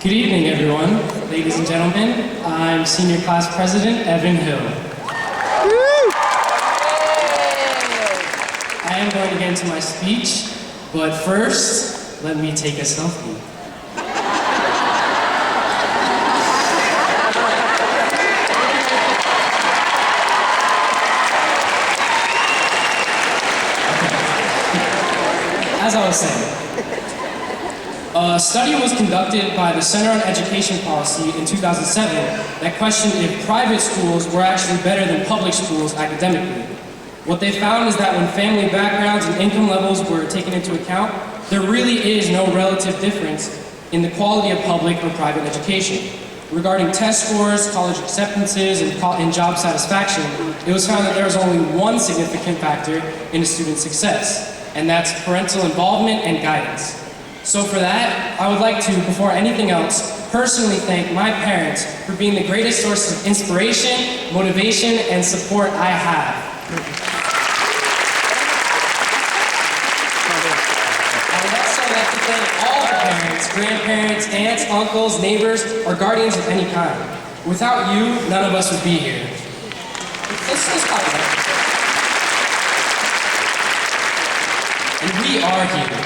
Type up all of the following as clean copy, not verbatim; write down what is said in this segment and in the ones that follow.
Good evening, everyone. Ladies and gentlemen, I'm Senior Class President Evan Hill. I am going to get into my speech, but first, let me take a selfie. As I was saying, a study was conducted by the Center on Education Policy in 2007 that questioned if private schools were actually better than public schools academically. What they found is that when family backgrounds and income levels were taken into account, there really is no relative difference in the quality of public or private education. Regarding test scores, college acceptances, and job satisfaction, it was found that there was only one significant factor in a student's success, and that's parental involvement and guidance. So for that, I would like to, before anything else, personally thank my parents for being the greatest source of inspiration, motivation, and support I have. I would also like to thank all the parents, grandparents, aunts, uncles, neighbors, or guardians of any kind. Without you, none of us would be here. Let's talk about it. And we are here.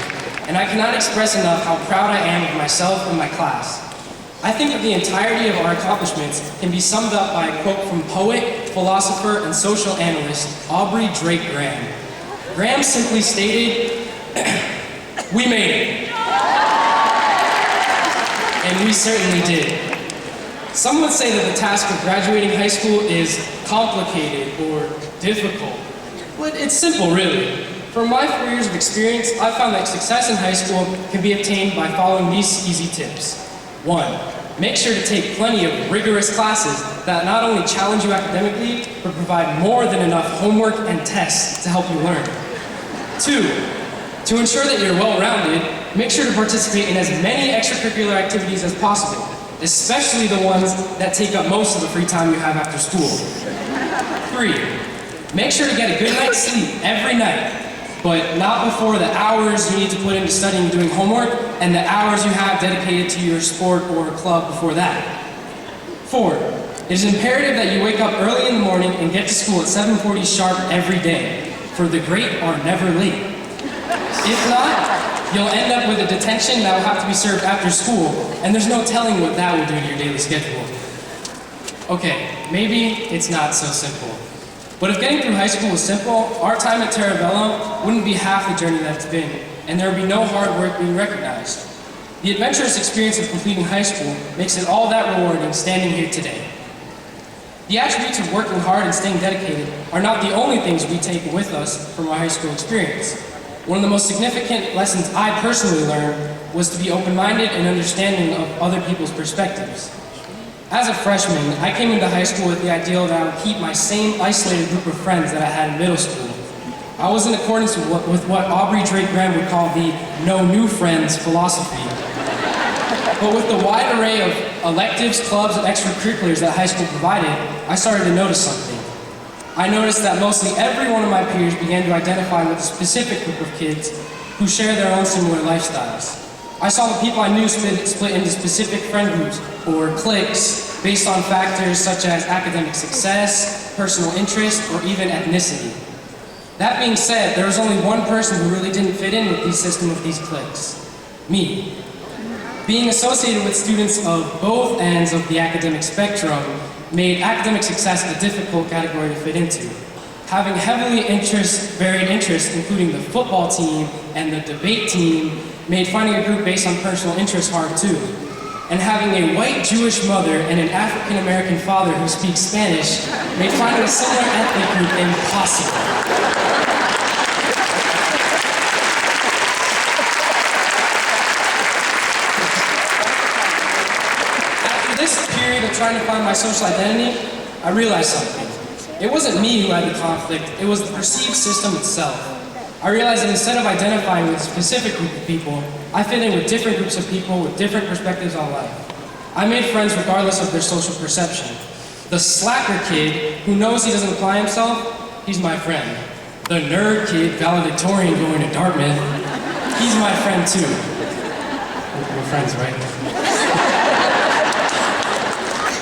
And I cannot express enough how proud I am of myself and my class. I think that the entirety of our accomplishments can be summed up by a quote from poet, philosopher, and social analyst Aubrey Drake Graham. Graham simply stated, "We made it." And we certainly did. Some would say that the task of graduating high school is complicated or difficult, but it's simple, really. From my 4 years of experience, I've found that success in high school can be obtained by following these easy tips. 1, make sure to take plenty of rigorous classes that not only challenge you academically, but provide more than enough homework and tests to help you learn. 2, to ensure that you're well-rounded, make sure to participate in as many extracurricular activities as possible, especially the ones that take up most of the free time you have after school. 3, make sure to get a good night's sleep every night, but not before the hours you need to put into studying and doing homework and the hours you have dedicated to your sport or club before that. 4, it is imperative that you wake up early in the morning and get to school at 7:40 sharp every day, for the great are never late. If not, you'll end up with a detention that will have to be served after school, and there's no telling what that will do to your daily schedule. Okay, maybe it's not so simple. But if getting through high school was simple, our time at Terravella wouldn't be half the journey that it's been, and there would be no hard work being recognized. The adventurous experience of completing high school makes it all that rewarding standing here today. The attributes of working hard and staying dedicated are not the only things we take with us from our high school experience. One of the most significant lessons I personally learned was to be open-minded and understanding of other people's perspectives. As a freshman, I came into high school with the ideal that I would keep my same isolated group of friends that I had in middle school. I was in accordance with what Aubrey Drake Graham would call the no new friends philosophy. But with the wide array of electives, clubs, and extracurriculars that high school provided, I started to notice something. I noticed that mostly every one of my peers began to identify with a specific group of kids who share their own similar lifestyles. I saw the people I knew split into specific friend groups or cliques based on factors such as academic success, personal interest, or even ethnicity. That being said, there was only one person who really didn't fit in with the system of these cliques: me. Being associated with students of both ends of the academic spectrum made academic success a difficult category to fit into. Having varied interests, including the football team and the debate team, made finding a group based on personal interest hard too. And having a white Jewish mother and an African American father who speaks Spanish made finding a similar ethnic group impossible. After this period of trying to find my social identity, I realized something. It wasn't me who had the conflict, it was the perceived system itself. I realized that instead of identifying with a specific group of people, I fit in with different groups of people with different perspectives on life. I made friends regardless of their social perception. The slacker kid who knows he doesn't apply himself, he's my friend. The nerd kid, valedictorian going to Dartmouth, he's my friend too. We're friends, right?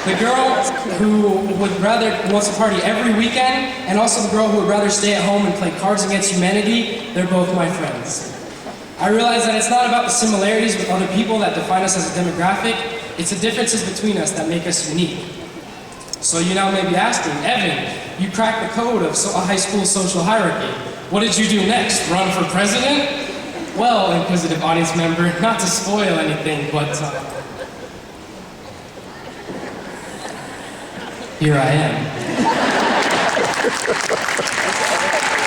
The girl who wants to party every weekend, and also the girl who would rather stay at home and play Cards Against Humanity, they're both my friends. I realize that it's not about the similarities with other people that define us as a demographic, it's the differences between us that make us unique. So you now may be asking, Evan, you cracked the code of a high school social hierarchy. What did you do next? Run for president? Well, inquisitive audience member, not to spoil anything, but here I am.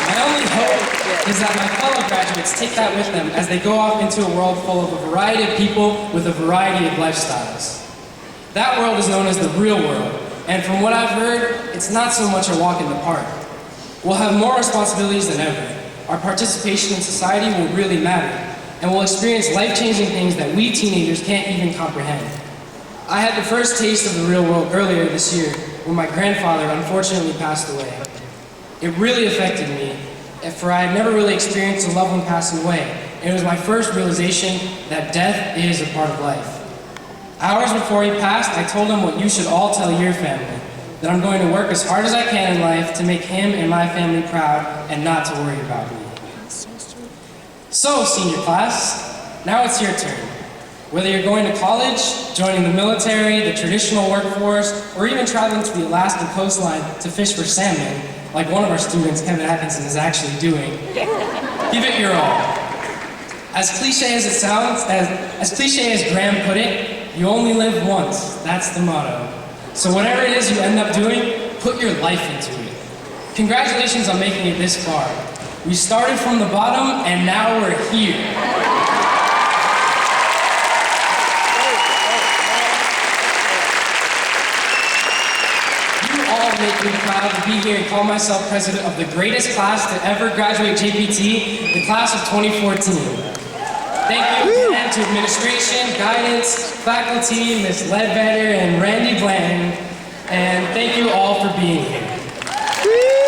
My only hope is that my fellow graduates take that with them as they go off into a world full of a variety of people with a variety of lifestyles. That world is known as the real world, and from what I've heard, it's not so much a walk in the park. We'll have more responsibilities than ever. Our participation in society will really matter, and we'll experience life-changing things that we teenagers can't even comprehend. I had the first taste of the real world earlier this year when my grandfather unfortunately passed away. It really affected me, for I had never really experienced a loved one passing away, and it was my first realization that death is a part of life. Hours before he passed, I told him what you should all tell your family, that I'm going to work as hard as I can in life to make him and my family proud and not to worry about me. So, senior class, now it's your turn. Whether you're going to college, joining the military, the traditional workforce, or even traveling to the Alaskan coastline to fish for salmon, like one of our students, Kevin Atkinson, is actually doing, give it your all. As cliche as it sounds, as cliche as Graham put it, you only live once. That's the motto. So whatever it is you end up doing, put your life into it. Congratulations on making it this far. We started from the bottom, and now we're here. You all make me proud to be here and call myself president of the greatest class to ever graduate JPT, the class of 2014. Thank you again to administration, guidance, faculty, Ms. Ledbetter and Randy Blanton, and thank you all for being here.